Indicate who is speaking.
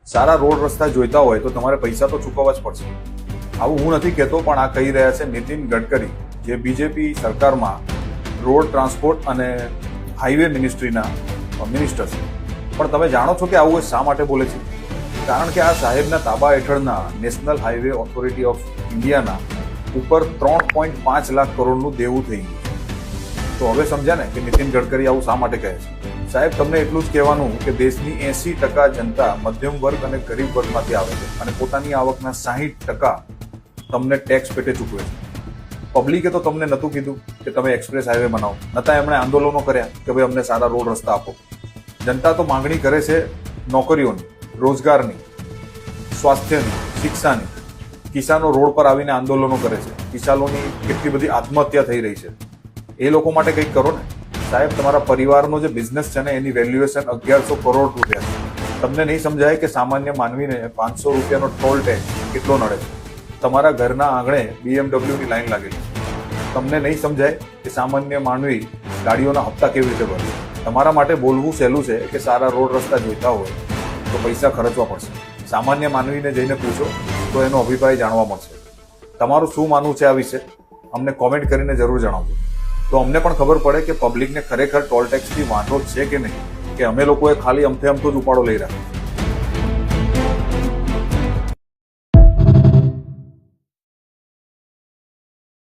Speaker 1: સારા road રસ્તા જોઈતા હોય તો તમારે પૈસા તો ચૂકવવા જ પડશે. આવું હું નથી કહેતો, પણ આ કહી રહ્યા છે નીતિન ગડકરી, જે બીજેપી સરકારમાં રોડ ટ્રાન્સપોર્ટ અને હાઈવે મિનિસ્ટ્રીના મિનિસ્ટર છે. પણ તમે જાણો છો કે આવું એ શા માટે બોલે છે? કારણ કે આ સાહેબના તાબા હેઠળના નેશનલ હાઈવે ઓથોરિટી ઓફ ઇન્ડિયાના ઉપર 3.5 લાખ કરોડનું દેવું થઈ ગયું. તો હવે સમજ્યા ને કે નીતિન ગડકરી આવું શા માટે કહે છે. સાહેબ, તમને એટલું જ કહેવાનું કે દેશની 80% જનતા મધ્યમ વર્ગ અને ગરીબ વર્ગમાંથી આવે છે અને પોતાની આવકના 60% તમને ટેક્સ પેટે ચૂકવે છે. પબ્લિકે તો તમને નહોતું કીધું કે તમે એક્સપ્રેસ હાઈવે બનાવો, નતા એમણે આંદોલનો કર્યા કે ભાઈ અમને સારા રોડ રસ્તા આપો. જનતા તો માંગણી કરે છે નોકરીઓની, રોજગારની, સ્વાસ્થ્યની, શિક્ષાની. કિસાનો રોડ પર આવીને આંદોલનો કરે છે. કિસાનોની કેટલી બધી આત્મહત્યા થઈ રહી છે. એ લોકો માટે કંઈક કરો ને સાહેબ. તમારા પરિવારનો જે બિઝનેસ છે ને એની વેલ્યુએશન 1100 કરોડ રૂપિયા છે. તમને નહીં સમજાય કે સામાન્ય માનવીને 500 રૂપિયાનો ટોલ ટેક્સ કેટલો નડે છે. તમારા ઘરના આંગણે BMW ની લાઈન લાગેલી છે. તમને નહીં સમજાય કે સામાન્ય માનવી ગાડીઓના હપ્તા કેવી રીતે ભરે. તમારા માટે બોલવું સહેલું છે કે સારા રોડ રસ્તા જોઈતા હોય તો પૈસા ખર્ચવા પડશે. સામાન્ય માનવીને જઈને પૂછો તો એનો અભિપ્રાય જાણવા મળશે. તમારું શું માનવું છે આ વિશે અમને કોમેન્ટ કરીને જરૂર જણાવજો, તો અમને પણ ખબર પડે કે પબ્લિકને ખરેખર ટોલ ટેક્સથી વાંધો છે કે નહીં, કે અમે લોકોએ ખાલી અમથે અમથો જ ઉપાડો લઈ રાખ્યો.